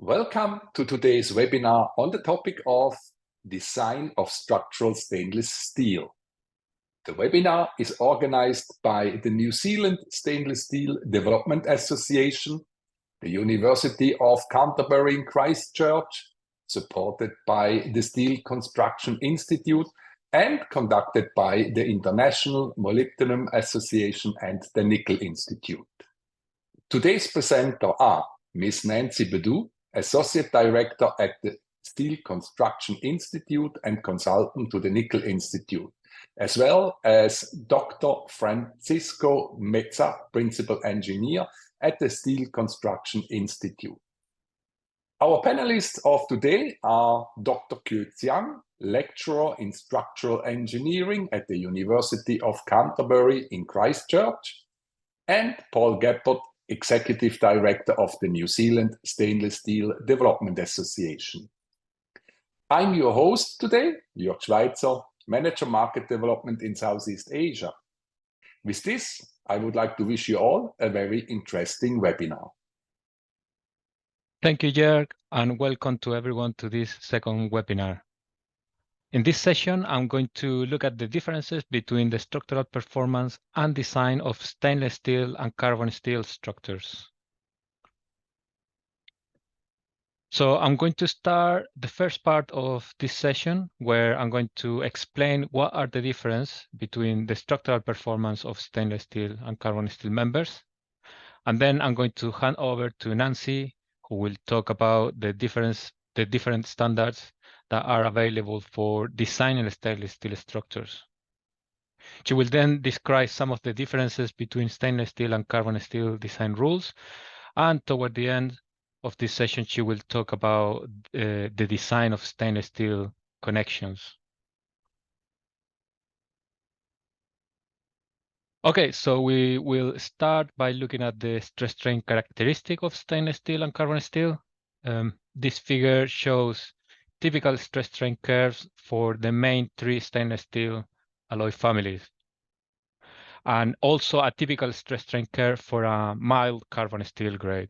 Welcome to today's webinar on the topic of design of structural stainless steel. The webinar is organized by the New Zealand Stainless Steel Development Association, the University of Canterbury in Christchurch, supported by the Steel Construction Institute, and conducted by the International Molybdenum Association and the Nickel Institute. Today's presenters are Ms. Nancy Bedu, Associate Director at the Steel Construction Institute and consultant to the Nickel Institute, as well as Dr. Francisco Meza, Principal Engineer at the Steel Construction Institute. Our panelists of today are Dr. Kyu Xiang, Lecturer in Structural Engineering at the University of Canterbury in Christchurch, and Paul Geppert, Executive Director of the New Zealand Stainless Steel Development Association. I'm your host today, Jörg Schweitzer, Manager Market Development in Southeast Asia. With this, I would like to wish you all a very interesting webinar. Thank you, Jörg, and welcome to everyone to this second webinar. In this session, I'm going to look at the differences between the structural performance and design of stainless steel and carbon steel structures. So I'm going to start the first part of this session where I'm going to explain what are the differences between the structural performance of stainless steel and carbon steel members. And then I'm going to hand over to Nancy, who will talk about the different standards that are available for designing stainless steel structures. She will then describe some of the differences between stainless steel and carbon steel design rules. And toward the end of this session, she will talk about the design of stainless steel connections. Okay, so we will start by looking at the stress strain characteristic of stainless steel and carbon steel. This figure shows typical stress strain curves for the main three stainless steel alloy families, and also a typical stress strain curve for a mild carbon steel grade.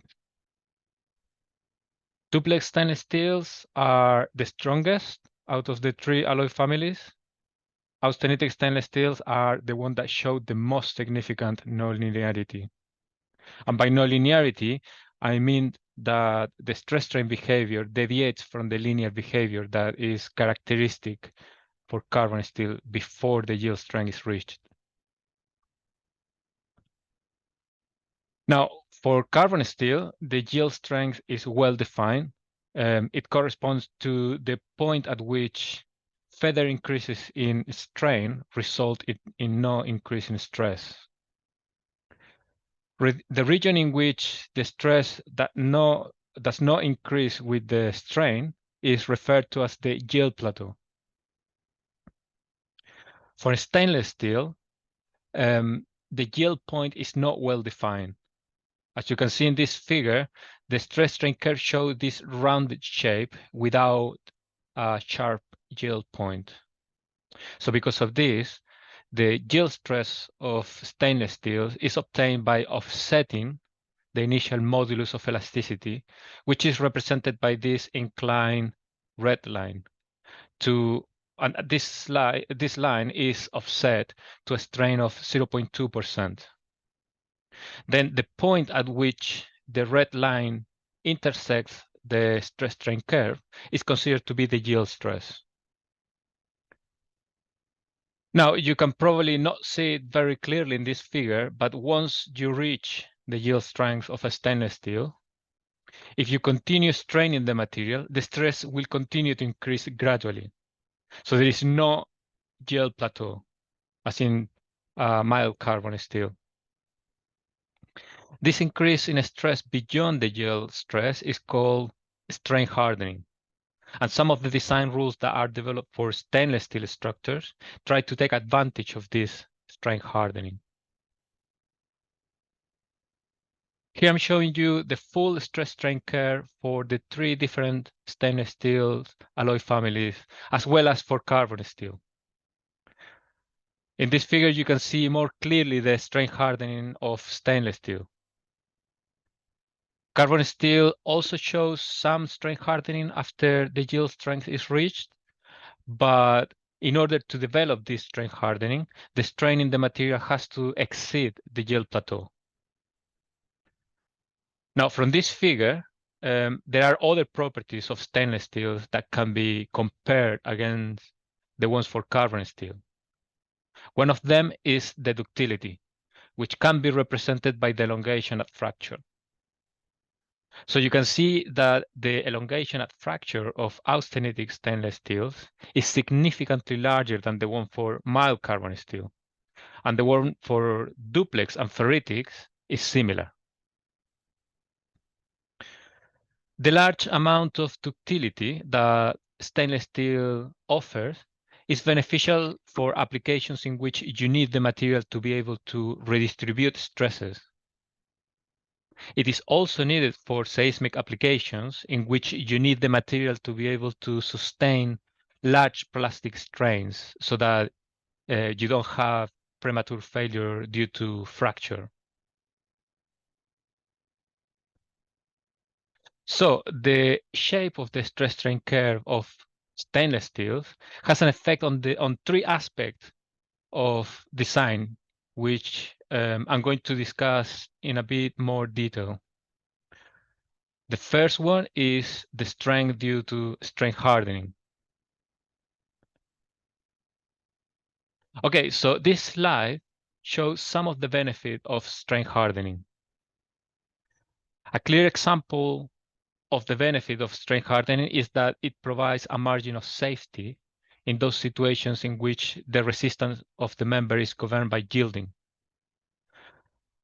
Duplex stainless steels are the strongest out of the three alloy families. Austenitic stainless steels are the one that show the most significant nonlinearity. And by nonlinearity, I mean that the stress strain behavior deviates from the linear behavior that is characteristic for carbon steel before the yield strength is reached. Now, for carbon steel, the yield strength is well defined. It corresponds to the point at which further increases in strain result in no increase in stress. The region in which the stress does not increase with the strain is referred to as the yield plateau. For stainless steel, the yield point is not well defined. As you can see in this figure, the stress strain curve shows this rounded shape without a sharp yield point. So because of this, the yield stress of stainless steel is obtained by offsetting the initial modulus of elasticity, which is represented by this inclined red line. And this line is offset to a strain of 0.2%. Then the point at which the red line intersects the stress strain curve is considered to be the yield stress. Now, you can probably not see it very clearly in this figure, but once you reach the yield strength of a stainless steel, if you continue straining the material, the stress will continue to increase gradually. So there is no yield plateau, as in mild carbon steel. This increase in stress beyond the yield stress is called strain hardening. And some of the design rules that are developed for stainless steel structures try to take advantage of this strain hardening. Here I'm showing you the full stress strain curve for the three different stainless steel alloy families, as well as for carbon steel. In this figure, you can see more clearly the strain hardening of stainless steel. Carbon steel also shows some strength hardening after the yield strength is reached, but in order to develop this strength hardening, the strain in the material has to exceed the yield plateau. Now, from this figure, there are other properties of stainless steel that can be compared against the ones for carbon steel. One of them is the ductility, which can be represented by the elongation at fracture. So you can see that the elongation at fracture of austenitic stainless steels is significantly larger than the one for mild carbon steel, and the one for duplex and ferritics is similar. The large amount of ductility that stainless steel offers is beneficial for applications in which you need the material to be able to redistribute stresses. It is also needed for seismic applications in which you need the material to be able to sustain large plastic strains so that you don't have premature failure due to fracture. So the shape of the stress strain curve of stainless steels has an effect on three aspects of design, which I'm going to discuss in a bit more detail. The first one is the strength due to strength hardening. Okay, so this slide shows some of the benefit of strength hardening. A clear example of the benefit of strength hardening is that it provides a margin of safety in those situations in which the resistance of the member is governed by yielding.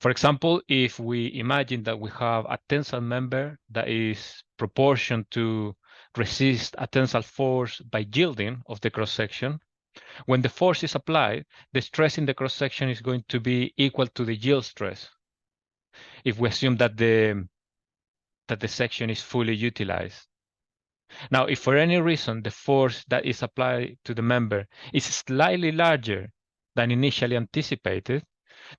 For example, if we imagine that we have a tensile member that is proportioned to resist a tensile force by yielding of the cross-section, when the force is applied, the stress in the cross-section is going to be equal to the yield stress, if we assume that the section is fully utilized. Now, if for any reason the force that is applied to the member is slightly larger than initially anticipated,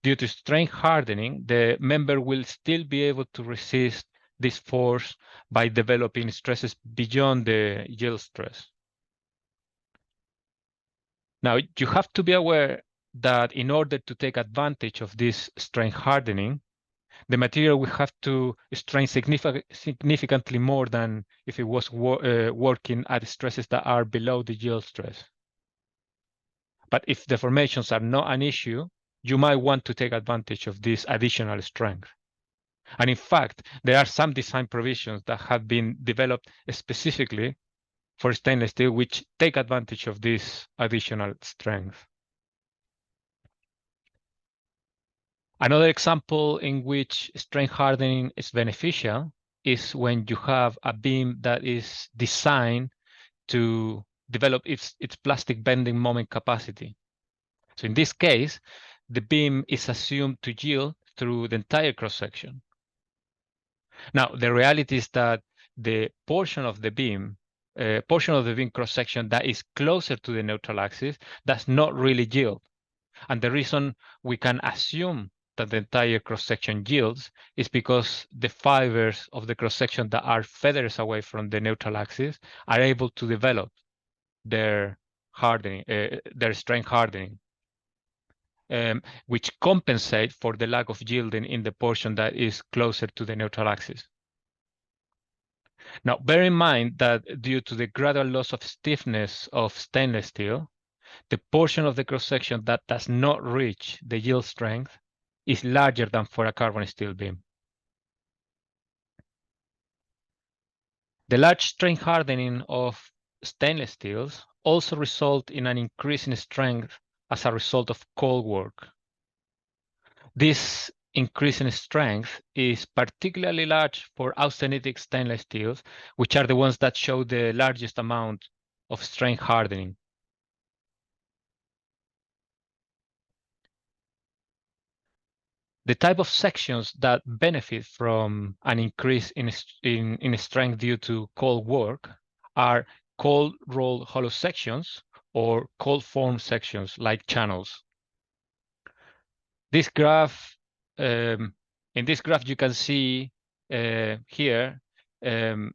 due to strength hardening, the member will still be able to resist this force by developing stresses beyond the yield stress. Now, you have to be aware that in order to take advantage of this strength hardening, the material will have to strain significantly more than if it was working at stresses that are below the yield stress. But if deformations are not an issue, you might want to take advantage of this additional strength. And in fact, there are some design provisions that have been developed specifically for stainless steel, which take advantage of this additional strength. Another example in which strength hardening is beneficial is when you have a beam that is designed to develop its plastic bending moment capacity. So in this case, the beam is assumed to yield through the entire cross-section. Now, the reality is that the portion of the beam cross-section that is closer to the neutral axis does not really yield. And the reason we can assume that the entire cross-section yields is because the fibers of the cross-section that are further away from the neutral axis are able to develop their hardening, their strength hardening, which compensate for the lack of yielding in the portion that is closer to the neutral axis. Now, bear in mind that due to the gradual loss of stiffness of stainless steel, the portion of the cross-section that does not reach the yield strength is larger than for a carbon steel beam. The large strength hardening of stainless steels also result in an increase in strength as a result of cold work. This increase in strength is particularly large for austenitic stainless steels, which are the ones that show the largest amount of strength hardening. The type of sections that benefit from an increase in strength due to cold work are cold rolled hollow sections or cold formed sections like channels. This graph, in this graph, you can see here, the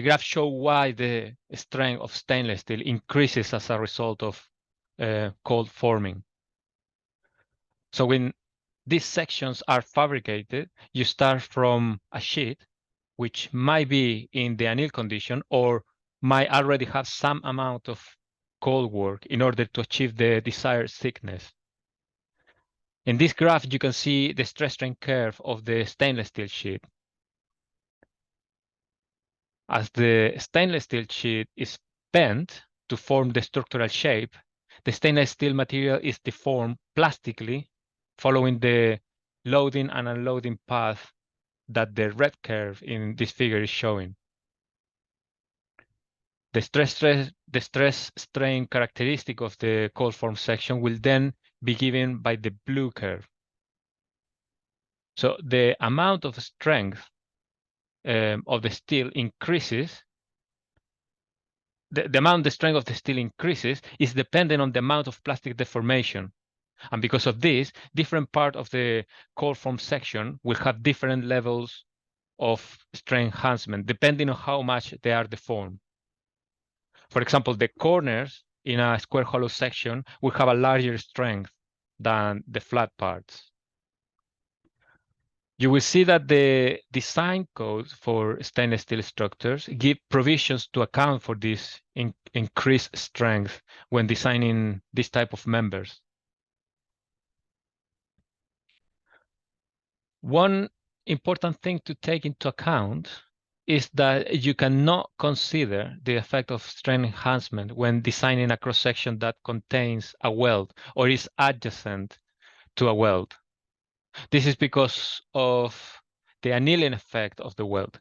graph shows why the strength of stainless steel increases as a result of cold forming. So when these sections are fabricated, you start from a sheet which might be in the anneal condition or might already have some amount of cold work in order to achieve the desired thickness. In this graph, you can see the stress strain curve of the stainless steel sheet. As the stainless steel sheet is bent to form the structural shape, the stainless steel material is deformed plastically following the loading and unloading path that the red curve in this figure is showing. The stress strain characteristic of the cold form section will then be given by the blue curve. So the amount of strength of the steel increases. The amount the strength of the steel increases is dependent on the amount of plastic deformation. And because of this, different parts of the cold form section will have different levels of strain enhancement, depending on how much they are deformed. For example, the corners in a square hollow section will have a larger strength than the flat parts. You will see that the design codes for stainless steel structures give provisions to account for this increased strength when designing this type of members. One important thing to take into account is that you cannot consider the effect of strain enhancement when designing a cross-section that contains a weld or is adjacent to a weld. This is because of the annealing effect of the weld,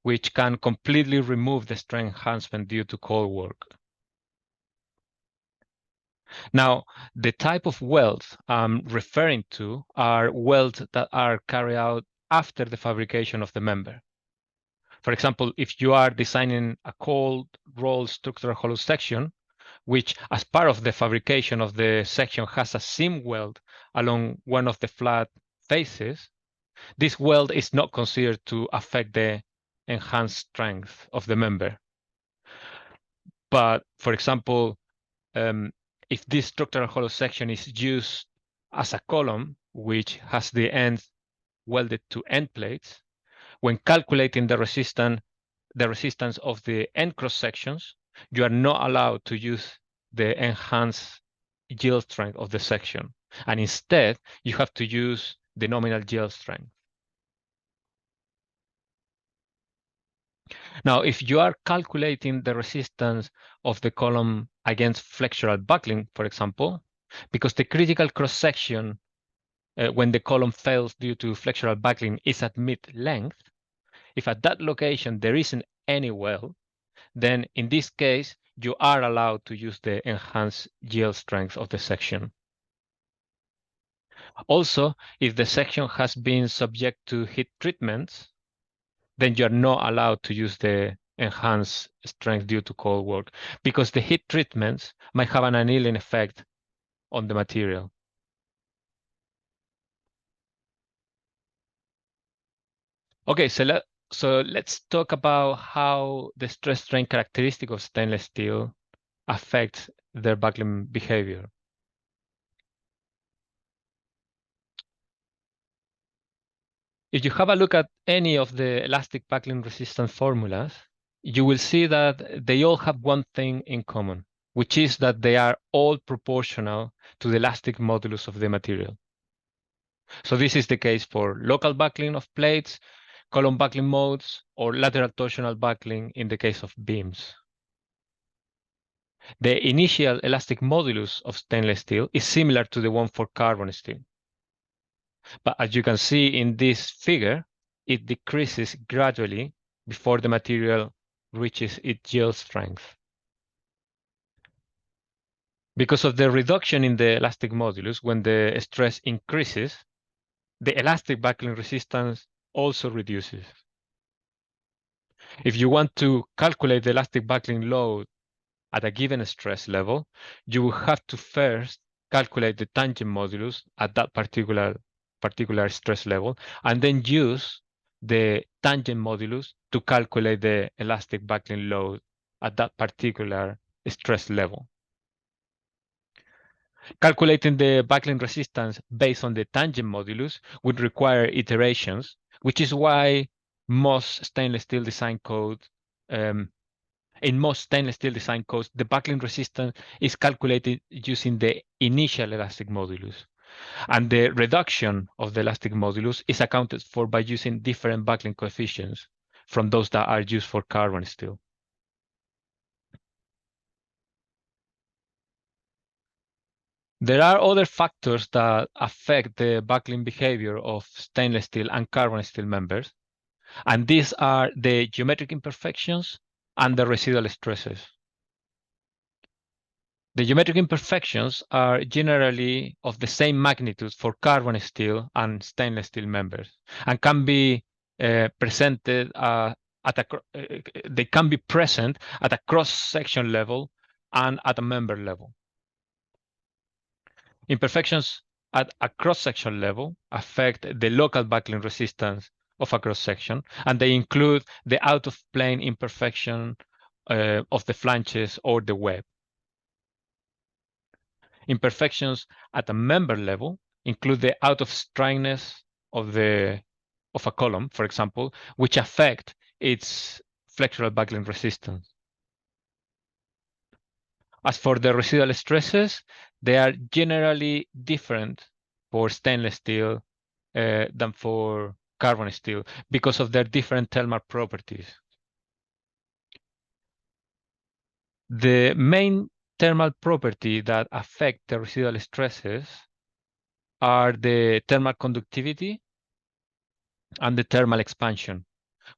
which can completely remove the strain enhancement due to cold work. Now, the type of welds I'm referring to are welds that are carried out after the fabrication of the member. For example, if you are designing a cold rolled structural hollow section, which as part of the fabrication of the section has a seam weld along one of the flat faces, this weld is not considered to affect the enhanced strength of the member. But for example, if this structural hollow section is used as a column, which has the ends welded to end plates, when calculating the resistance of the end cross sections, you are not allowed to use the enhanced yield strength of the section. And instead, you have to use the nominal yield strength. Now, if you are calculating the resistance of the column against flexural buckling, for example, because the critical cross-section when the column fails due to flexural buckling is at mid-length, if at that location there isn't any weld, then in this case, you are allowed to use the enhanced yield strength of the section. Also, if the section has been subject to heat treatments, then you're not allowed to use the enhanced strength due to cold work, because the heat treatments might have an annealing effect on the material. Okay, so let's talk about how the stress strain characteristic of stainless steel affects their buckling behavior. If you have a look at any of the elastic buckling resistance formulas, you will see that they all have one thing in common, which is that they are all proportional to the elastic modulus of the material. So this is the case for local buckling of plates, column buckling modes, or lateral torsional buckling in the case of beams. The initial elastic modulus of stainless steel is similar to the one for carbon steel. But as you can see in this figure, it decreases gradually before the material reaches its yield strength. Because of the reduction in the elastic modulus, when the stress increases, the elastic buckling resistance also reduces. If you want to calculate the elastic buckling load at a given stress level, you will have to first calculate the tangent modulus at that particular particular stress level, and then use the tangent modulus to calculate the elastic buckling load at that particular stress level. Calculating the buckling resistance based on the tangent modulus would require iterations, which is why most stainless steel design code, in most stainless steel design codes, the buckling resistance is calculated using the initial elastic modulus. And the reduction of the elastic modulus is accounted for by using different buckling coefficients from those that are used for carbon steel. There are other factors that affect the buckling behavior of stainless steel and carbon steel members, and these are the geometric imperfections and the residual stresses. The geometric imperfections are generally of the same magnitude for carbon steel and stainless steel members, and can be presented they can be present at a cross-section level and at a member level. Imperfections at a cross-section level affect the local buckling resistance of a cross-section, and they include the out-of-plane imperfection of the flanges or the web. Imperfections at a member level include the out-of-straightness of a column, for example, which affect its flexural buckling resistance. As for the residual stresses, they are generally different for stainless steel than for carbon steel because of their different thermal properties. The main thermal property that affect the residual stresses are the thermal conductivity and the thermal expansion,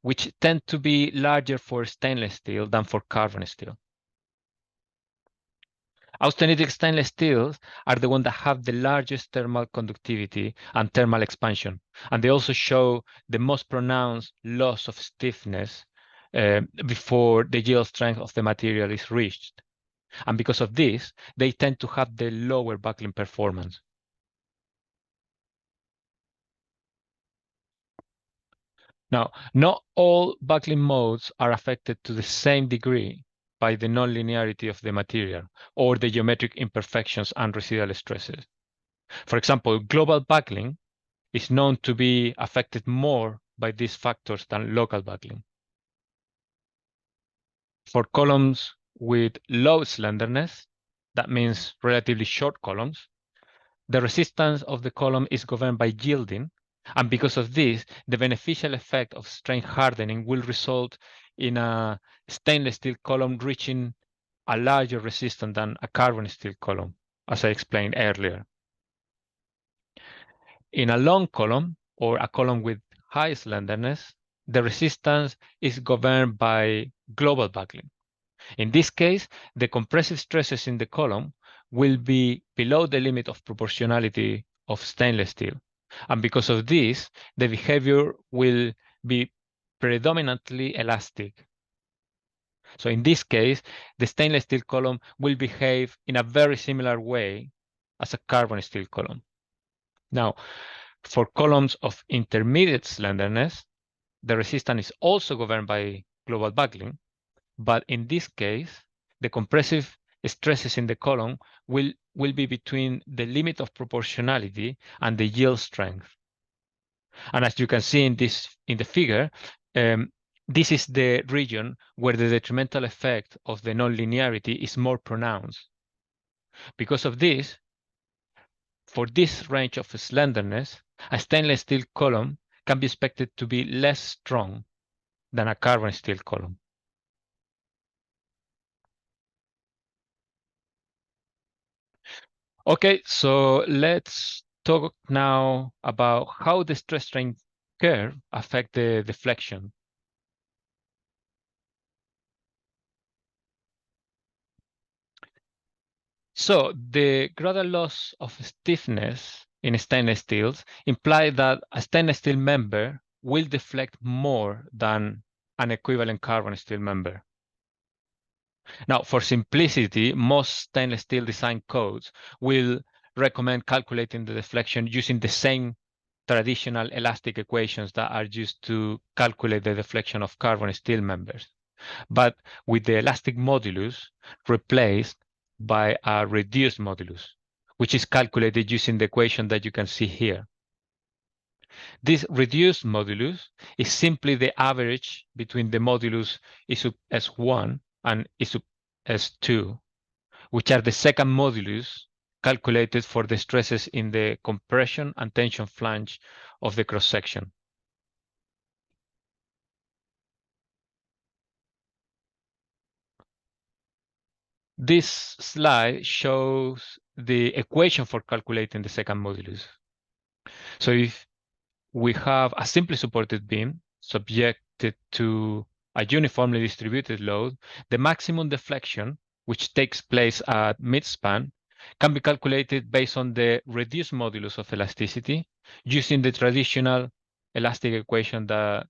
which tend to be larger for stainless steel than for carbon steel. Austenitic stainless steels are the ones that have the largest thermal conductivity and thermal expansion, and they also show the most pronounced loss of stiffness before the yield strength of the material is reached. And because of this, they tend to have the lower buckling performance. Now, not all buckling modes are affected to the same degree by the nonlinearity of the material or the geometric imperfections and residual stresses. For example, global buckling is known to be affected more by these factors than local buckling. For columns with low slenderness, that means relatively short columns, the resistance of the column is governed by yielding, and because of this, the beneficial effect of strength hardening will result in a stainless steel column reaching a larger resistance than a carbon steel column, as I explained earlier. In a long column, or a column with high slenderness, the resistance is governed by global buckling. In this case, the compressive stresses in the column will be below the limit of proportionality of stainless steel. And because of this, the behavior will be predominantly elastic. So in this case, the stainless steel column will behave in a very similar way as a carbon steel column. Now, for columns of intermediate slenderness, the resistance is also governed by global buckling, but in this case, the compressive stresses in the column will be between the limit of proportionality and the yield strength. And as you can see in the figure, this is the region where the detrimental effect of the nonlinearity is more pronounced. Because of this, for this range of slenderness, a stainless steel column can be expected to be less strong than a carbon steel column. Okay, so let's talk now about how the stress strain curve affect the deflection. So the gradual loss of stiffness in stainless steels imply that a stainless steel member will deflect more than an equivalent carbon steel member. Now, for simplicity, most stainless steel design codes will recommend calculating the deflection using the same traditional elastic equations that are used to calculate the deflection of carbon steel members, but with the elastic modulus replaced by a reduced modulus, which is calculated using the equation that you can see here. This reduced modulus is simply the average between the modulus E sub S1 and E sub S2, which are the second modulus calculated for the stresses in the compression and tension flange of the cross-section. This slide shows the equation for calculating the second modulus. So if we have a simply supported beam subjected to a uniformly distributed load, the maximum deflection, which takes place at midspan, can be calculated based on the reduced modulus of elasticity using the traditional elastic equation that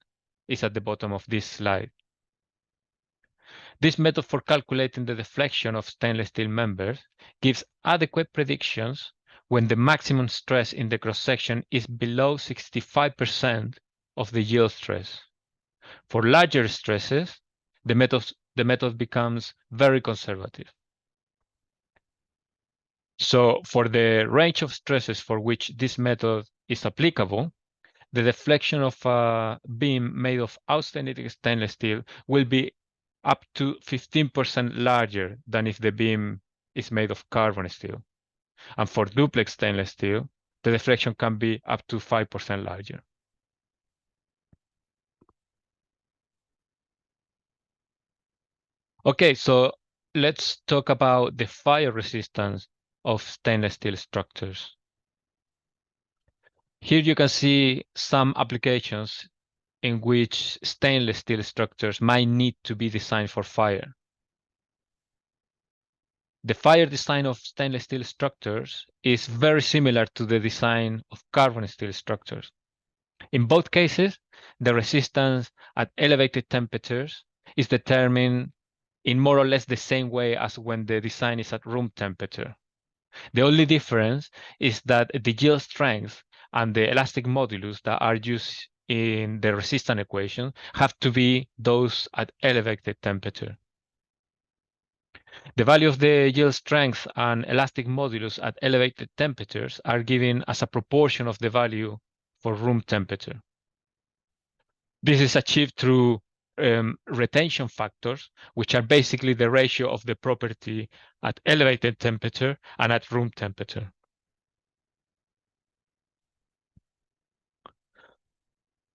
is at the bottom of this slide. This method for calculating the deflection of stainless steel members gives adequate predictions when the maximum stress in the cross-section is below 65% of the yield stress. For larger stresses, the method becomes very conservative. So for the range of stresses for which this method is applicable, the deflection of a beam made of austenitic stainless steel will be up to 15% larger than if the beam is made of carbon steel. And for duplex stainless steel, the deflection can be up to 5% larger. Okay, so let's talk about the fire resistance of stainless steel structures. Here you can see some applications in which stainless steel structures might need to be designed for fire. The fire design of stainless steel structures is very similar to the design of carbon steel structures. In both cases, the resistance at elevated temperatures is determined in more or less the same way as when the design is at room temperature. The only difference is that the yield strength and the elastic modulus that are used in the resistance equation have to be those at elevated temperature. The value of the yield strength and elastic modulus at elevated temperatures are given as a proportion of the value for room temperature. This is achieved through retention factors, which are basically the ratio of the property at elevated temperature and at room temperature.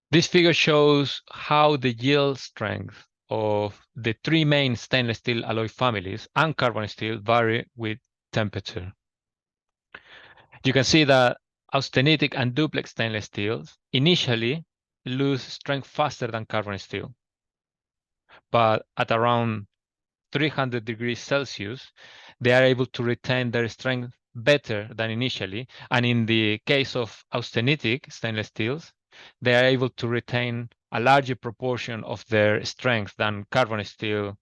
This figure shows how the yield strength of the three main stainless steel alloy families and carbon steel vary with temperature. You can see that austenitic and duplex stainless steels initially lose strength faster than carbon steel, but at around 300 degrees Celsius, they are able to retain their strength better than initially. And in the case of austenitic stainless steels, they are able to retain a larger proportion of their strength than carbon steel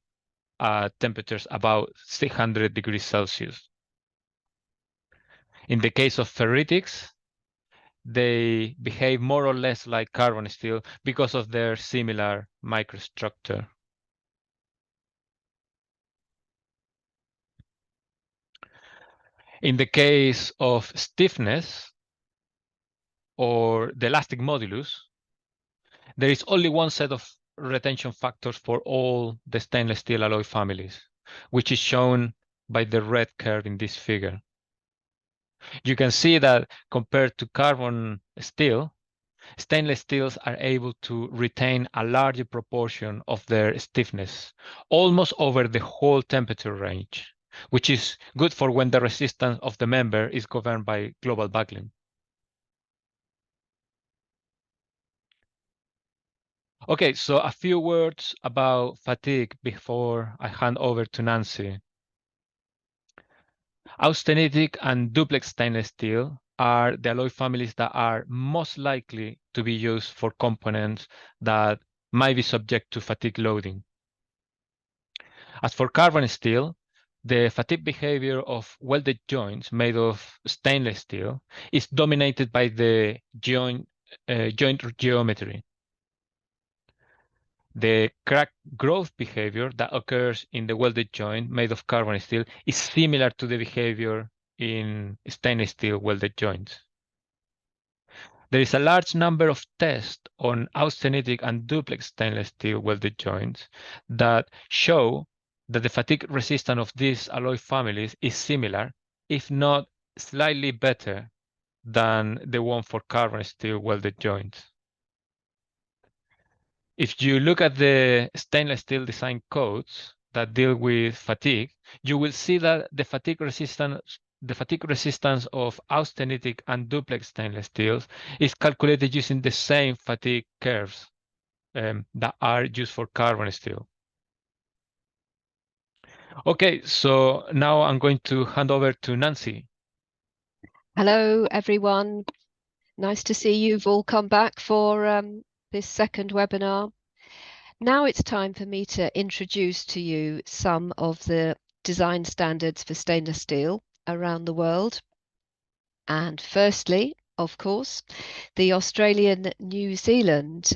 at temperatures about 600 degrees Celsius. In the case of ferritics, they behave more or less like carbon steel because of their similar microstructure. In the case of stiffness or the elastic modulus, there is only one set of retention factors for all the stainless steel alloy families, which is shown by the red curve in this figure. You can see that compared to carbon steel, stainless steels are able to retain a larger proportion of their stiffness, almost over the whole temperature range, which is good for when the resistance of the member is governed by global buckling. Okay, so a few words about fatigue before I hand over to Nancy. Austenitic and duplex stainless steel are the alloy families that are most likely to be used for components that might be subject to fatigue loading. As for carbon steel, the fatigue behavior of welded joints made of stainless steel is dominated by the joint geometry. The crack growth behavior that occurs in the welded joint made of carbon steel is similar to the behavior in stainless steel welded joints. There is a large number of tests on austenitic and duplex stainless steel welded joints that show that the fatigue resistance of these alloy families is similar, if not slightly better, than the one for carbon steel welded joints. If you look at the stainless steel design codes that deal with fatigue, you will see that the fatigue resistance of austenitic and duplex stainless steels is calculated using the same fatigue curves that are used for carbon steel. Okay, so now I'm going to hand over to Nancy. Hello, everyone. Nice to see you've all come back for this second webinar. Now it's time for me to introduce to you some of the design standards for stainless steel around the world. And firstly, of course, the Australian New Zealand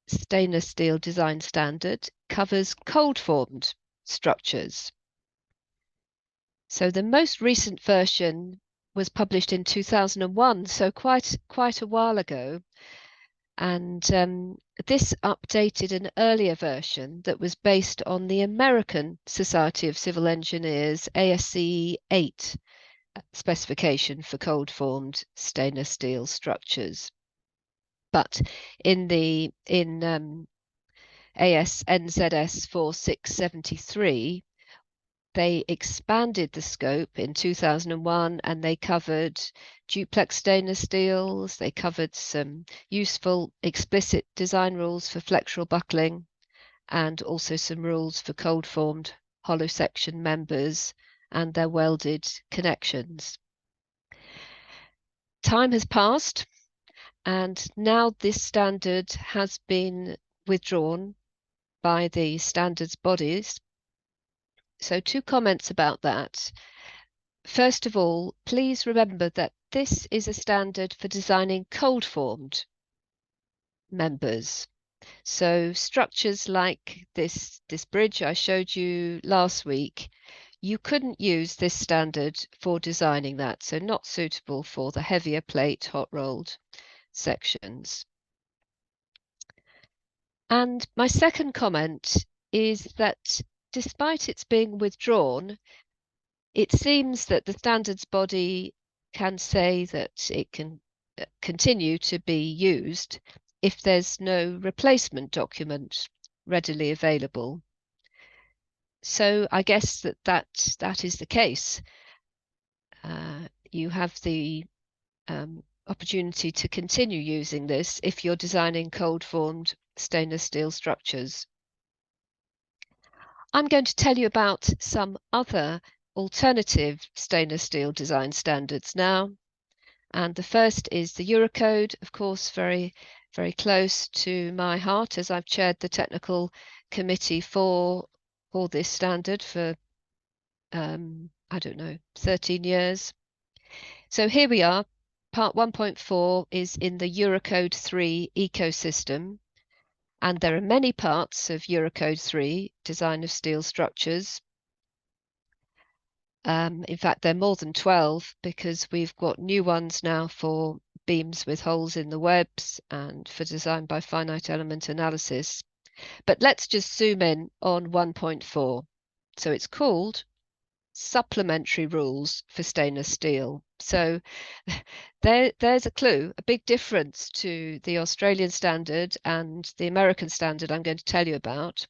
stainless steel design standard covers cold-formed structures. So the most recent version was published in 2001, so quite a while ago. And this updated an earlier version that was based on the American Society of Civil Engineers AISC 8 specification for cold-formed stainless steel structures. But in AS NZS 4673, they expanded the scope in 2001 and they covered duplex stainless steels. They covered some useful explicit design rules for flexural buckling and also some rules for cold formed hollow section members and their welded connections. Time has passed and now this standard has been withdrawn by the standards bodies. So 2 comments about that. First of all, please remember that this is a standard for designing cold-formed members. So structures like this bridge I showed you last week, you couldn't use this standard for designing that. So not suitable for the heavier plate hot rolled sections. And my second comment is that despite its being withdrawn, it seems that the standards body can say that it can continue to be used if there's no replacement document readily available. So I guess that is the case. You have the opportunity to continue using this if you're designing cold-formed stainless steel structures. I'm going to tell you about some other alternative stainless steel design standards now. And the first is the Eurocode, of course, very close to my heart as I've chaired the technical committee for this standard for, I don't know, 13 years. So here we are. Part 1.4 is in the Eurocode 3 ecosystem. And there are many parts of Eurocode 3, design of steel structures. In fact, there are more than 12 because we've got new ones now for beams with holes in the webs and for design by finite element analysis. But let's just zoom in on 1.4. So it's called Supplementary Rules for Stainless Steel. So there's a clue, a big difference to the Australian standard and the American standard I'm going to tell you about.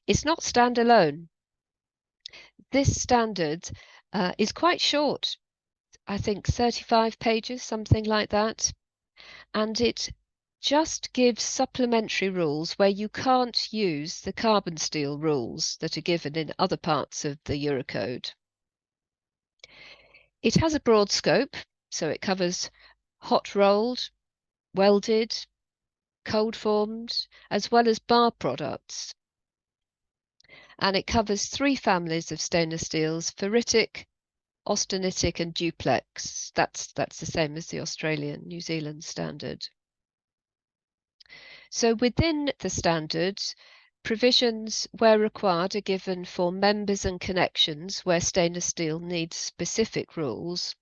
It's not standalone. This standard is quite short, I think 35 pages, something like that. And it just gives supplementary rules where you can't use the carbon steel rules that are given in other parts of the Eurocode. It has a broad scope, so it covers hot rolled, welded, cold formed, as well as bar products. and it covers 3 families of stainless steels: ferritic, austenitic and duplex. That's the same as the Australian, New Zealand standard. So within the standard, provisions where required are given for members and connections where stainless steel needs specific rules,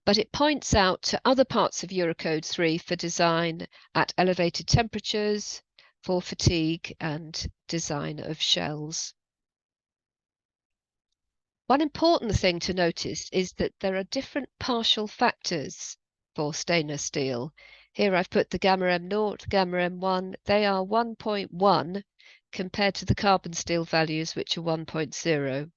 but it points out to other parts of Eurocode 3 for design at elevated temperatures, for fatigue and design of shells. One important thing to notice is that there are different partial factors for stainless steel. Here I've put the gamma M0, gamma M1. They are 1.1 compared to the carbon steel values, which are 1.0.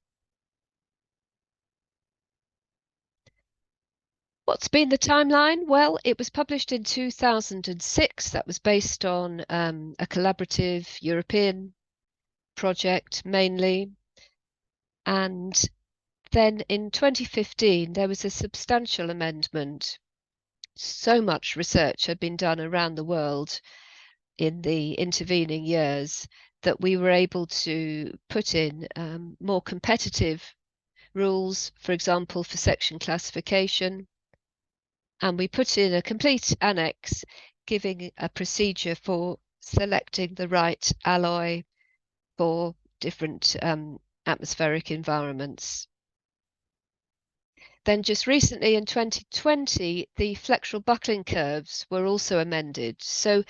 What's been the timeline? Well, it was published in 2006. That was based on a collaborative European project mainly. And then in 2015, there was a substantial amendment. So much research had been done around the world in the intervening years that we were able to put in more competitive rules, for example, for section classification. And we put in a complete annex giving a procedure for selecting the right alloy for different atmospheric environments. Then just recently in 2020, the flexural buckling curves were also amended. So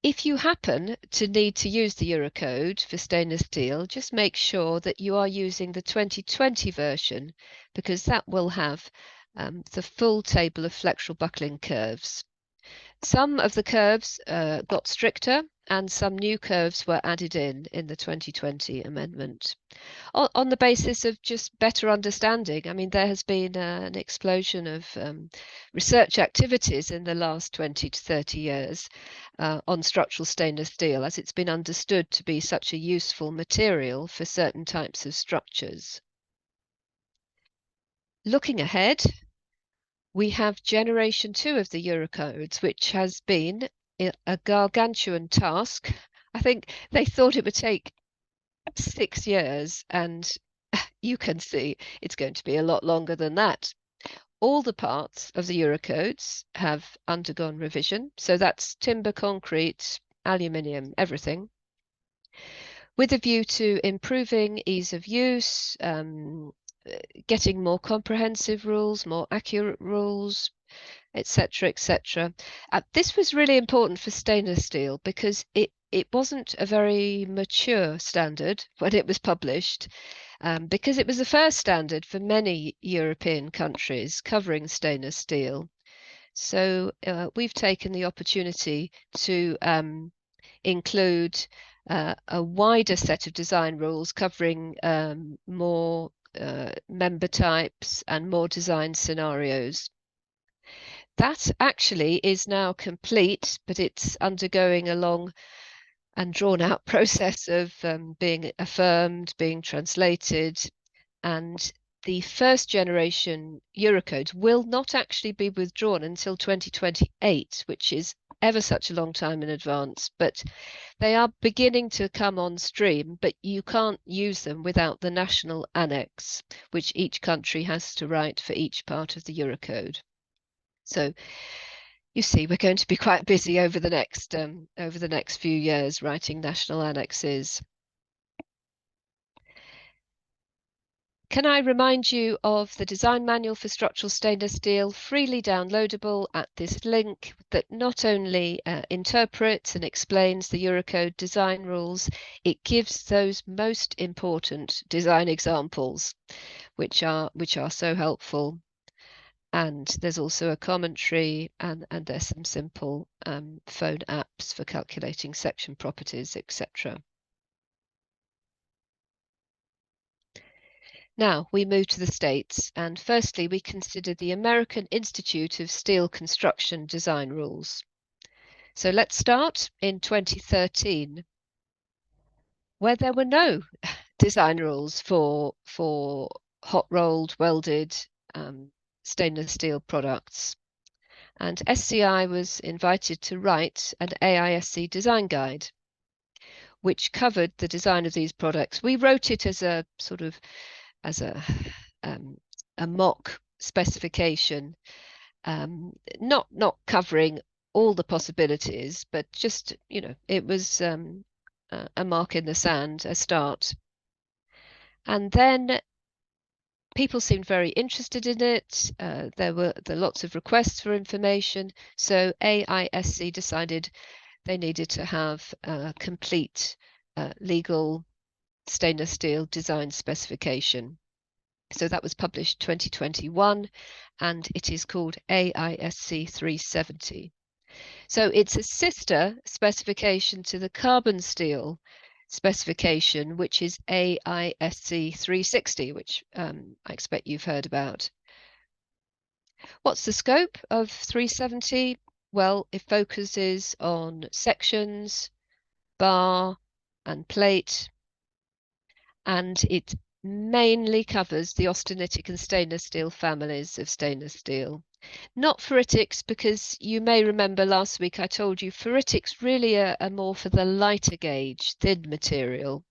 if you happen to need to use the Eurocode for stainless steel, just make sure that you are using the 2020 version, because that will have the full table of flexural buckling curves. Some of the curves got stricter and some new curves were added in the 2020 amendment. On the basis of just better understanding. I mean, there has been an explosion of research activities in the last 20 to 30 years on structural stainless steel, as it's been understood to be such a useful material for certain types of structures. Looking ahead, we have generation 2 of the Eurocodes, which has been a gargantuan task. I think they thought it would take 6 years, and you can see it's going to be a lot longer than that. All the parts of the Eurocodes have undergone revision, so that's timber, concrete, aluminium, everything, with a view to improving ease of use, getting more comprehensive rules, more accurate rules, etc., etc. This was really important for stainless steel because it wasn't a very mature standard when it was published, because it was the first standard for many European countries covering stainless steel. So we've taken the opportunity to include a wider set of design rules covering more member types and more design scenarios. That actually is now complete, but it's undergoing a long and drawn out process of being affirmed, being translated, and the first generation Eurocodes will not actually be withdrawn until 2028, which is ever such a long time in advance, but they are beginning to come on stream, but you can't use them without the national annex, which each country has to write for each part of the Eurocode. So you see, we're going to be quite busy over the next few years writing national annexes. Can I remind you of the design manual for structural stainless steel, freely downloadable at this link, that not only interprets and explains the Eurocode design rules, it gives those most important design examples, which are so helpful. And there's also a commentary, and there's some simple phone apps for calculating section properties, etc. Now we move to the States, and firstly we consider the American Institute of Steel Construction Design Rules. So let's start in 2013, where there were no design rules for hot rolled, welded stainless steel products. And SCI was invited to write an AISC design guide. which covered the design of these products. We wrote it as a sort of a mock specification, not covering all the possibilities, but just, you know, it was a mark in the sand, a start. And then people seemed very interested in it. There were lots of requests for information. So AISC decided they needed to have a complete legal stainless steel design specification. So that was published 2021, and it is called AISC 370. So it's a sister specification to the carbon steel specification, which is AISC 360, which I expect you've heard about. What's the scope of 370? Well, it focuses on sections, bar, and plate, and it mainly covers the austenitic and stainless steel families of stainless steel. Not ferritics, because you may remember last week I told you ferritics really are more for the lighter gauge, thin material.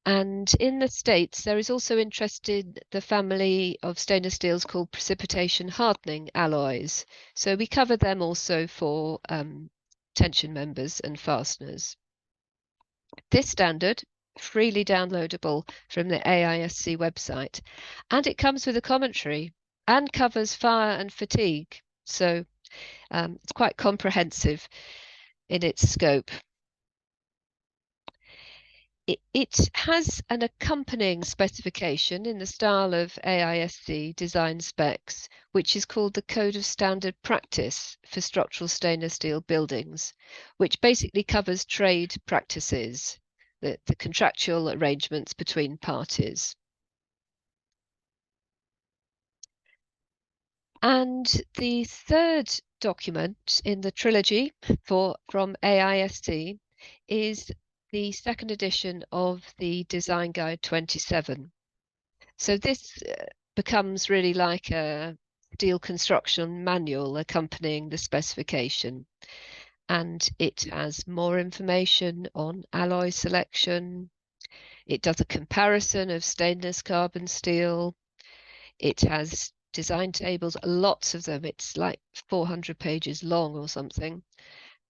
And in the States, there is also interest in the family of stainless steels called precipitation hardening alloys. So we cover them also for tension members and fasteners. This standard, freely downloadable from the AISC website, and it comes with a commentary and covers fire and fatigue. So it's quite comprehensive in its scope. It has an accompanying specification in the style of AISC design specs, which is called the Code of Standard Practice for Structural Stainless Steel Buildings, which basically covers trade practices, the contractual arrangements between parties. And the third document in the trilogy from AISC is the second edition of the Design Guide 27. So this becomes really like a steel construction manual accompanying the specification. And it has more information on alloy selection. It does a comparison of stainless carbon steel. It has design tables, lots of them. It's like 400 pages long or something.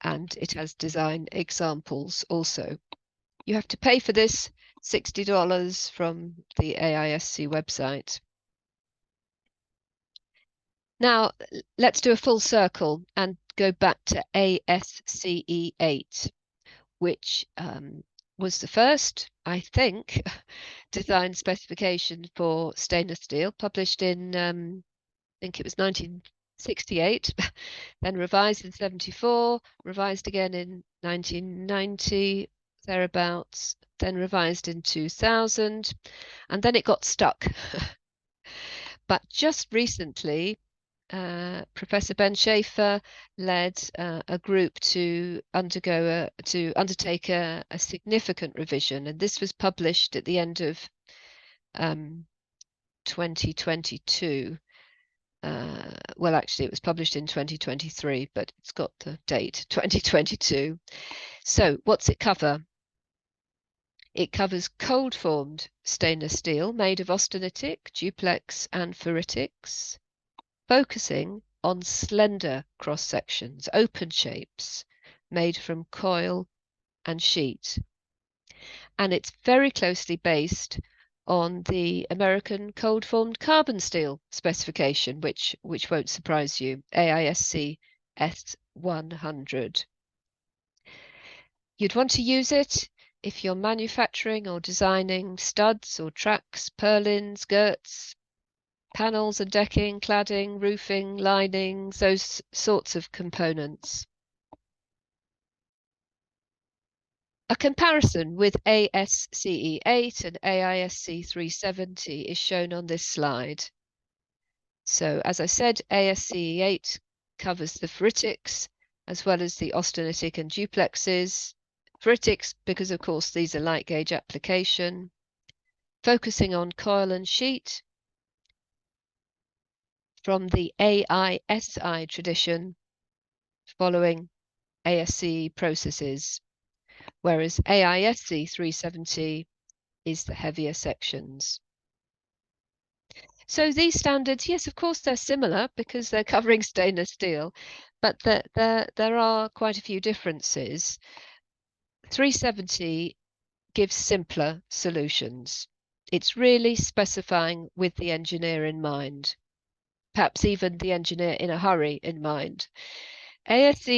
And it has design examples also. You have to pay for this, $60 from the AISC website. Now, let's do a full circle and go back to ASCE 8, which was the first, I think, design specification for stainless steel, published in, I think it was 1968, then revised in 74, revised again in 1990, thereabouts, then revised in 2000, and then it got stuck. But just recently, Professor Ben Schaefer led a group to undertake a significant revision, and this was published at the end of 2022. Well, actually, it was published in 2023, but it's got the date 2022. So what's it cover? It covers cold formed stainless steel made of austenitic, duplex, and ferritics, focusing on slender cross sections, open shapes made from coil and sheet. And it's very closely based on the American cold formed carbon steel specification, which won't surprise you, AISC S100. You'd want to use it if you're manufacturing or designing studs or tracks, purlins, girts, panels and decking, cladding, roofing, linings, those sorts of components. A comparison with ASCE 8 and AISC 370 is shown on this slide. So, as I said, ASCE 8 covers the ferritics as well as the austenitic and duplexes. Ferritics, because of course these are light gauge application, focusing on coil and sheet from the AISI tradition following ASCE processes. whereas AISC 370 is the heavier sections. So these standards, yes, of course, they're similar because they're covering stainless steel, but there are quite a few differences. 370 gives simpler solutions. It's really specifying with the engineer in mind, perhaps even the engineer in a hurry in mind. AISC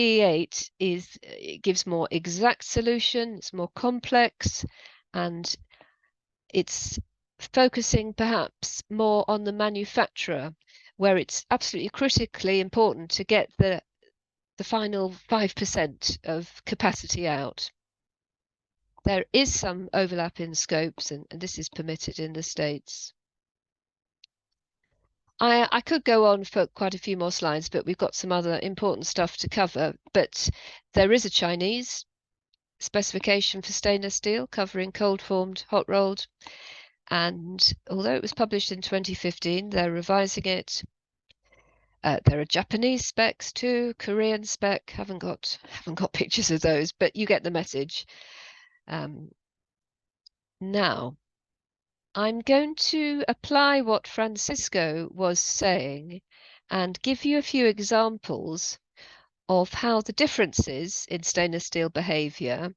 8 gives more exact solution, it's more complex, and it's focusing perhaps more on the manufacturer, where it's absolutely critically important to get the final 5% of capacity out. There is some overlap in scopes, and this is permitted in the States. I could go on for quite a few more slides, but we've got some other important stuff to cover. But there is a Chinese specification for stainless steel covering cold formed, hot rolled. And although it was published in 2015, they're revising it. There are Japanese specs too, Korean spec. Haven't got pictures of those, but you get the message. Now, I'm going to apply what Francisco was saying and give you a few examples of how the differences in stainless steel behavior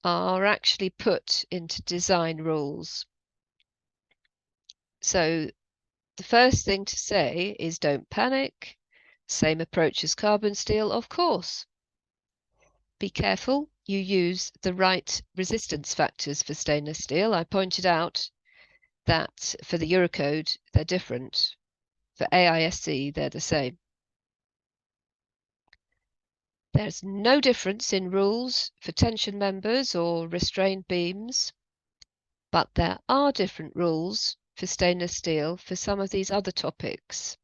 are actually put into design rules. So the first thing to say is don't panic. Same approach as carbon steel, of course. Be careful you use the right resistance factors for stainless steel. I pointed out that for the Eurocode, they're different. For AISC, they're the same. There's no difference in rules for tension members or restrained beams, but there are different rules for stainless steel for some of these other topics.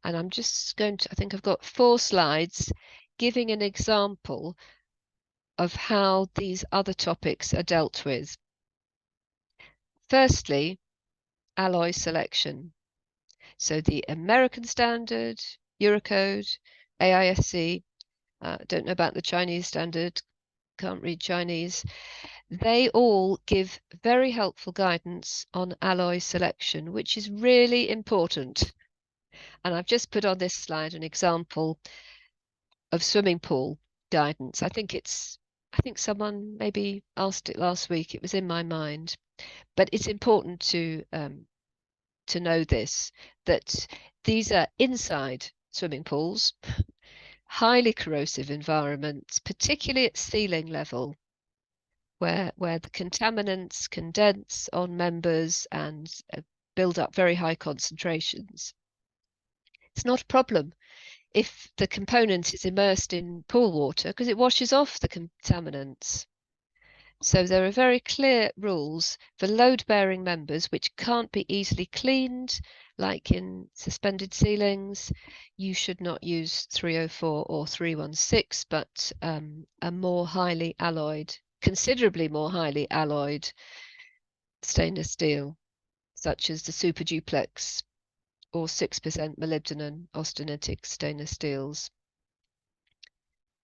And I'm just going to, I think I've got 4 slides giving an example of how these other topics are dealt with. Firstly, alloy selection. So the American standard, Eurocode, AISC, don't know about the Chinese standard, can't read Chinese. They all give very helpful guidance on alloy selection, which is really important. And I've just put on this slide an example of swimming pool guidance. I think someone maybe asked it last week. It was in my mind, but it's important to know this, that these are inside swimming pools, highly corrosive environments, particularly at ceiling level, where the contaminants condense on members and build up very high concentrations. It's not a problem if the component is immersed in pool water because it washes off the contaminants. So there are very clear rules for load-bearing members which can't be easily cleaned, like in suspended ceilings. You should not use 304 or 316, but a more highly alloyed, considerably more highly alloyed stainless steel, such as the super duplex or 6% molybdenum austenitic stainless steels.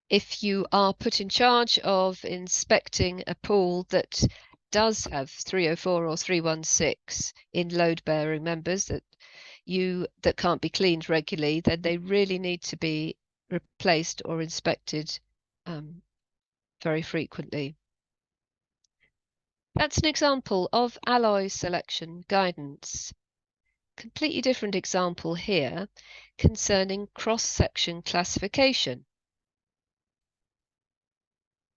If you are put in charge of inspecting a pool that does have 304 or 316 in load-bearing members that can't be cleaned regularly, then they really need to be replaced or inspected very frequently. That's an example of alloy selection guidance. Completely different example here concerning cross-section classification.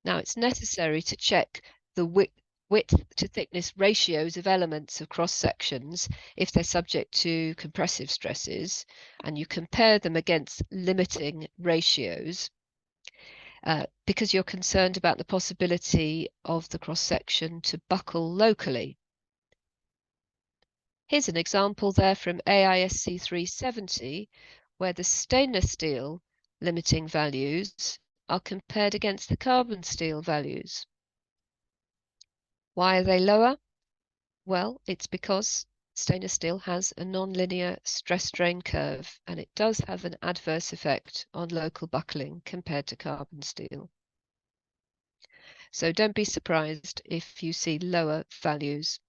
Now, it's necessary to check the width to thickness ratios of elements of cross sections if they're subject to compressive stresses, and you compare them against limiting ratios because you're concerned about the possibility of the cross section to buckle locally. Here's an example there from AISC 370, where the stainless steel limiting values are compared against the carbon steel values. Why are they lower? Well, it's because stainless steel has a non-linear stress-strain curve, and it does have an adverse effect on local buckling compared to carbon steel. So don't be surprised if you see lower values.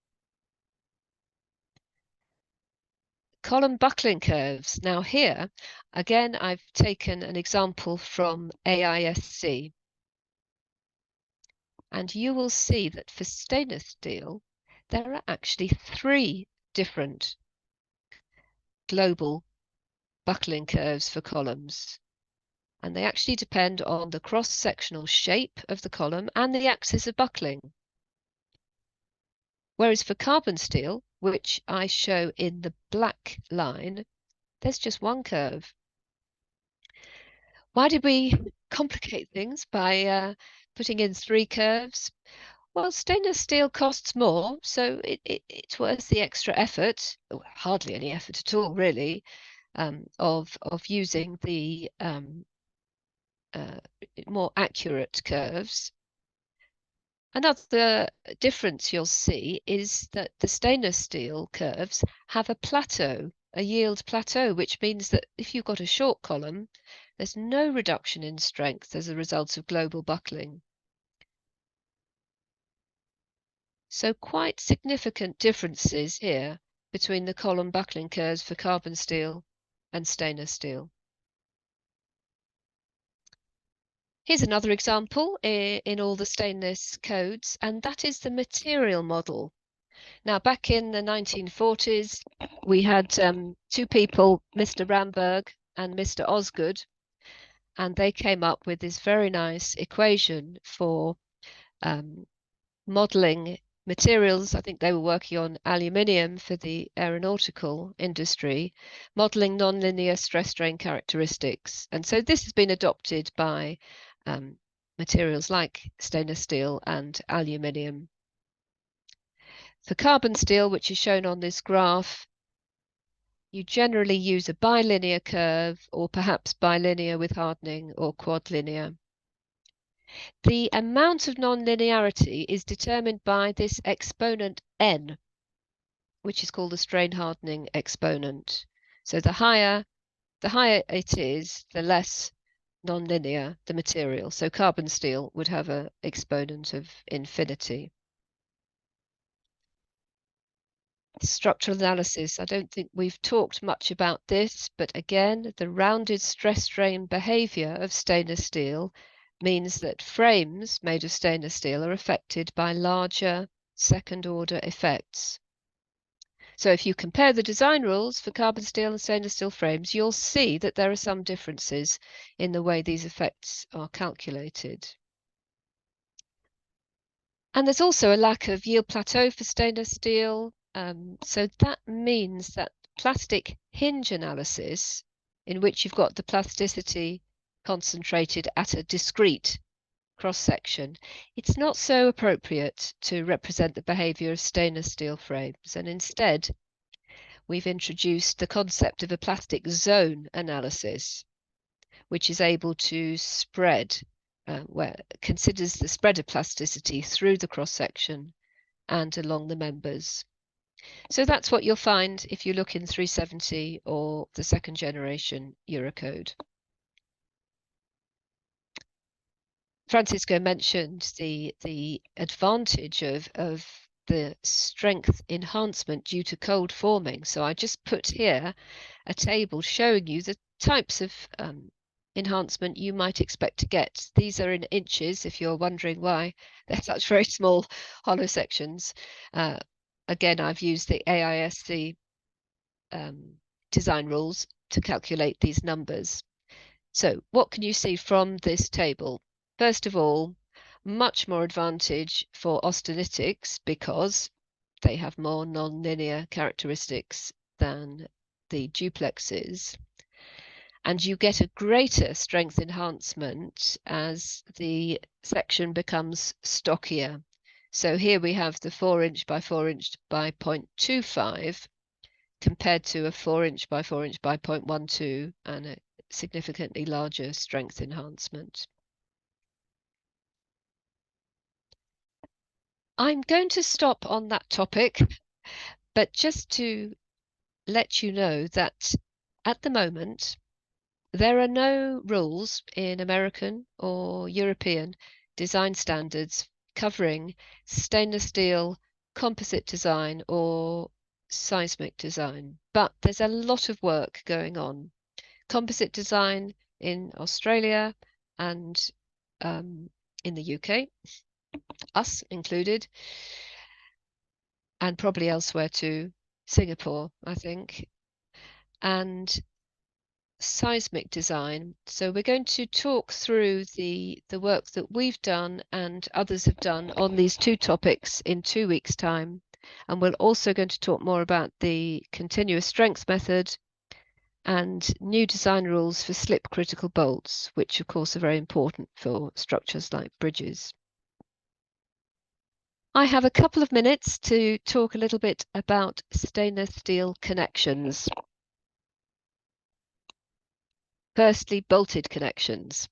Column buckling curves. Now here, again, I've taken an example from AISC. And you will see that for stainless steel, there are actually 3 different global buckling curves for columns. And they actually depend on the cross-sectional shape of the column and the axis of buckling. Whereas for carbon steel, which I show in the black line, there's just one curve. Why did we complicate things by putting in 3 curves? Well, stainless steel costs more, so it's worth the extra effort, hardly any effort at all, really, of using the more accurate curves. Another difference you'll see is that the stainless steel curves have a plateau, a yield plateau, which means that if you've got a short column, there's no reduction in strength as a result of global buckling. So quite significant differences here between the column buckling curves for carbon steel and stainless steel. Here's another example in all the stainless codes, and that is the material model. Now, back in the 1940s, we had 2 people, Mr. Ramberg and Mr. Osgood, and they came up with this very nice equation for modeling materials. I think they were working on aluminium for the aeronautical industry, modeling nonlinear stress strain characteristics. And so this has been adopted by materials like stainless steel and aluminium. For carbon steel, which is shown on this graph, you generally use a bilinear curve, or perhaps bilinear with hardening, or quadlinear. The amount of nonlinearity is determined by this exponent n, which is called the strain hardening exponent. So the higher it is, the less nonlinear the material. So carbon steel would have an exponent of infinity. Structural analysis. I don't think we've talked much about this, but again, the rounded stress strain behavior of stainless steel means that frames made of stainless steel are affected by larger second order effects. So if you compare the design rules for carbon steel and stainless steel frames, you'll see that there are some differences in the way these effects are calculated. And there's also a lack of yield plateau for stainless steel. So that means that plastic hinge analysis, in which you've got the plasticity concentrated at a discrete cross-section, it's not so appropriate to represent the behavior of stainless steel frames. And instead, we've introduced the concept of a plastic zone analysis, which is able to spread, where it considers the spread of plasticity through the cross-section and along the members. So that's what you'll find if you look in 370 or the 2nd generation Eurocode. Francisco mentioned the advantage of the strength enhancement due to cold forming. So I just put here a table showing you the types of enhancement you might expect to get. These are in inches, if you're wondering why they're such very small hollow sections. Again, I've used the AISC design rules to calculate these numbers. So what can you see from this table? First of all, much more advantage for austenitics because they have more non-linear characteristics than the duplexes. And you get a greater strength enhancement as the section becomes stockier. So here we have the 4" by 4" by 0.25 compared to a 4" by 4" by 0.12 and a significantly larger strength enhancement. I'm going to stop on that topic, but just to let you know that at the moment, there are no rules in American or European design standards covering stainless steel, composite design or seismic design. But there's a lot of work going on. Composite design in Australia and in the UK, us included, and probably elsewhere too, Singapore, I think, and seismic design. So we're going to talk through the work that we've done and others have done on these two topics in 2 weeks' time. And we're also going to talk more about the continuous strength method and new design rules for slip critical bolts, which of course are very important for structures like bridges. I have a couple of minutes to talk a little bit about stainless steel connections. Firstly, bolted connections.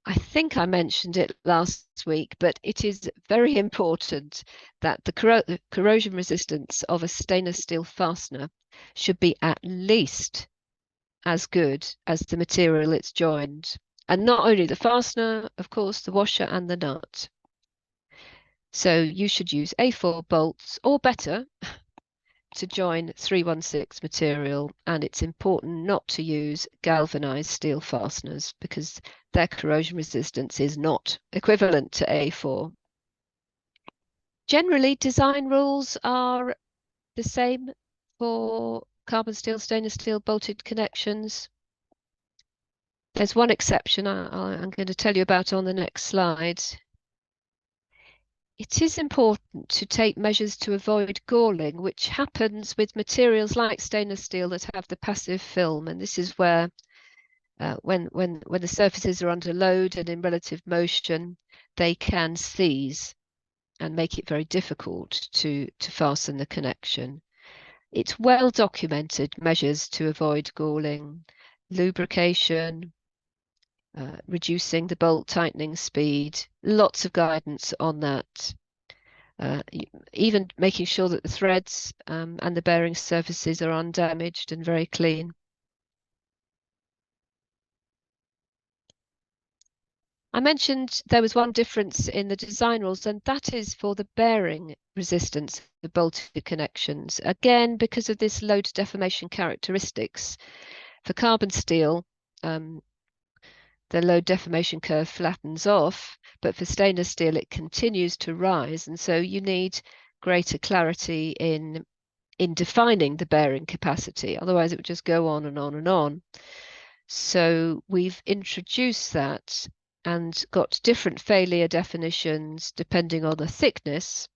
I think I mentioned it last week, but it is very important that the corrosion resistance of a stainless steel fastener should be at least as good as the material it's joined. And not only the fastener, of course, the washer and the nut. So you should use A4 bolts or better to join 316 material, and it's important not to use galvanized steel fasteners because their corrosion resistance is not equivalent to A4. Generally, design rules are the same for carbon steel, stainless steel bolted connections. There's one exception I'm going to tell you about on the next slide. It is important to take measures to avoid galling, which happens with materials like stainless steel that have the passive film. And this is where when the surfaces are under load and in relative motion, they can seize and make it very difficult to fasten the connection. It's well documented measures to avoid galling, lubrication, reducing the bolt tightening speed, lots of guidance on that. Even making sure that the threads and the bearing surfaces are undamaged and very clean. I mentioned there was one difference in the design rules, and that is for the bearing resistance, the bolted connections. Again, because of this load deformation characteristics, for carbon steel, the load deformation curve flattens off, but for stainless steel, it continues to rise. And so you need greater clarity in defining the bearing capacity. Otherwise, it would just go on and on and on. So we've introduced that and got different failure definitions depending on the thickness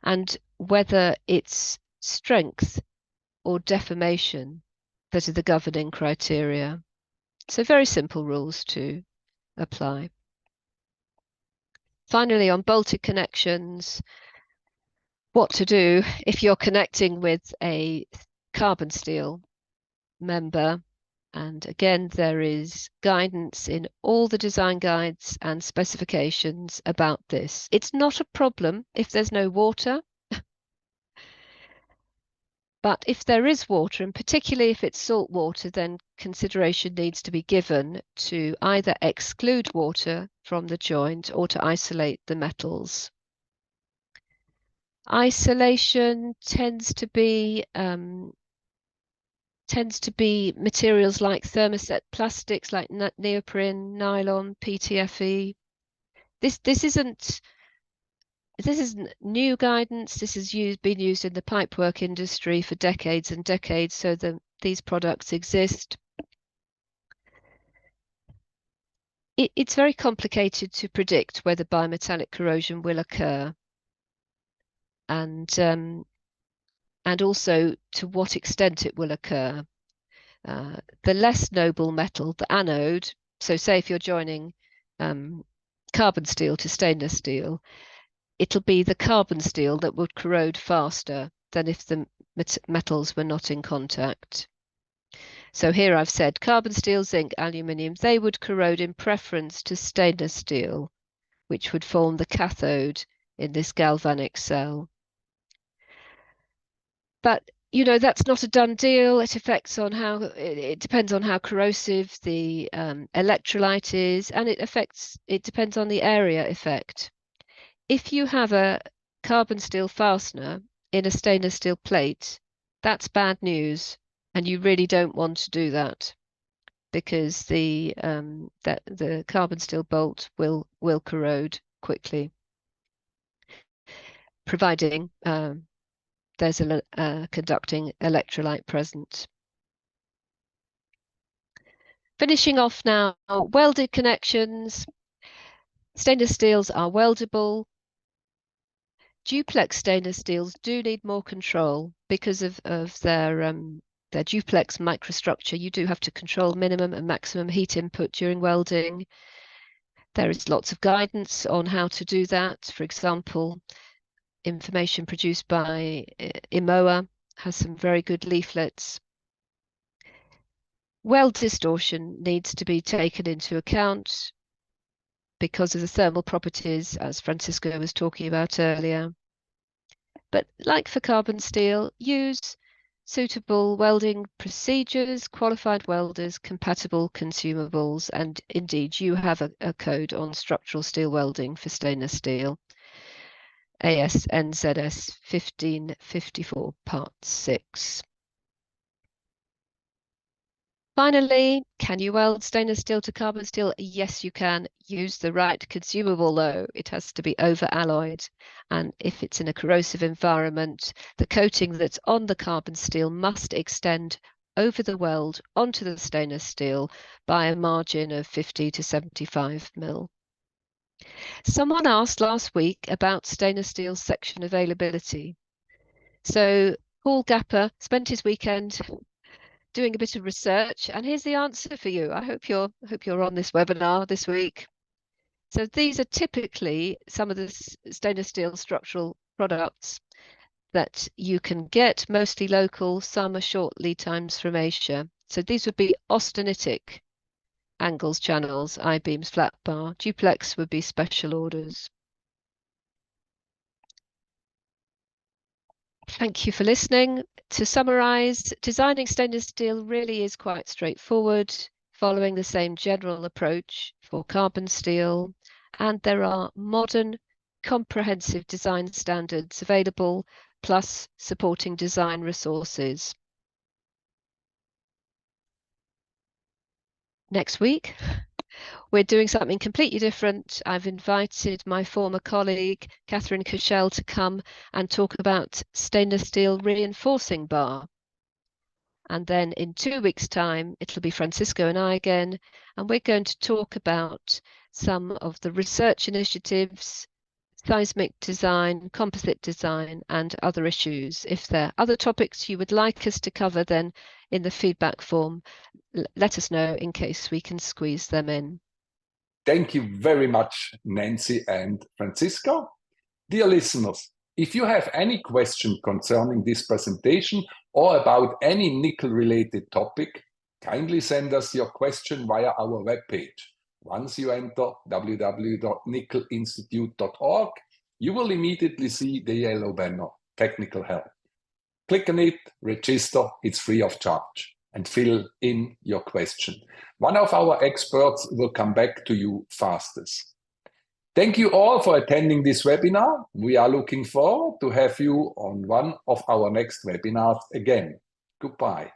and whether it's strength or deformation that are the governing criteria. So very simple rules to apply. Finally, on bolted connections, what to do if you're connecting with a carbon steel member. And again, there is guidance in all the design guides and specifications about this. It's not a problem if there's no water. But if there is water, and particularly if it's salt water, then consideration needs to be given to either exclude water from the joint or to isolate the metals. Isolation tends to be materials like thermoset plastics, like neoprene, nylon, PTFE. This isn't new guidance. This has been used in the pipework industry for decades and decades, so these products exist. It's very complicated to predict whether bimetallic corrosion will occur, and also to what extent it will occur. The less noble metal, the anode, so say if you're joining carbon steel to stainless steel, it'll be the carbon steel that would corrode faster than if the metals were not in contact. So here I've said carbon steel, zinc, aluminium, they would corrode in preference to stainless steel, which would form the cathode in this galvanic cell. But you know, that's not a done deal. It affects on how, it depends on how corrosive the electrolyte is, and it depends on the area effect. If you have a carbon steel fastener in a stainless steel plate, that's bad news, and you really don't want to do that, because the carbon steel bolt will corrode quickly, providing there's a conducting electrolyte present. Finishing off now, welded connections. Stainless steels are weldable. Duplex stainless steels do need more control because of their duplex microstructure. You do have to control minimum and maximum heat input during welding. There is lots of guidance on how to do that. For example, information produced by IMOA has some very good leaflets. Weld distortion needs to be taken into account because of the thermal properties, as Francisco was talking about earlier. But like for carbon steel, use suitable welding procedures, qualified welders, compatible consumables, and indeed you have a code on structural steel welding for stainless steel. AISC 1554 Part 6. Finally, can you weld stainless steel to carbon steel? Yes, you can. Use the right consumable though. It has to be over alloyed. And if it's in a corrosive environment, the coating that's on the carbon steel must extend over the weld onto the stainless steel by a margin of 50 to 75 mil. Someone asked last week about stainless steel section availability. So Paul Gapper spent his weekend doing a bit of research, and here's the answer for you. I hope you're on this webinar this week. So these are typically some of the stainless steel structural products that you can get, mostly local, some are short lead times from Asia. So these would be austenitic angles, channels, I-beams, flat bar. Duplex would be special orders. Thank you for listening. To summarize, designing stainless steel really is quite straightforward, following the same general approach for carbon steel, and there are modern, comprehensive design standards available, plus supporting design resources. Next week, we're doing something completely different. I've invited my former colleague, Catherine Cushell, to come and talk about stainless steel reinforcing bar. And then in 2 weeks' time, it'll be Francisco and I again, and we're going to talk about some of the research initiatives, seismic design, composite design, and other issues. If there are other topics you would like us to cover, then in the feedback form, let us know in case we can squeeze them in. Thank you very much, Nancy and Francisco. Dear listeners, if you have any question concerning this presentation or about any nickel-related topic, kindly send us your question via our webpage. Once you enter www.nickelinstitute.org, you will immediately see the yellow banner, Technical Help. Click on it, register, it's free of charge, and fill in your question. One of our experts will come back to you fastest. Thank you all for attending this webinar. We are looking forward to have you on one of our next webinars again. Goodbye.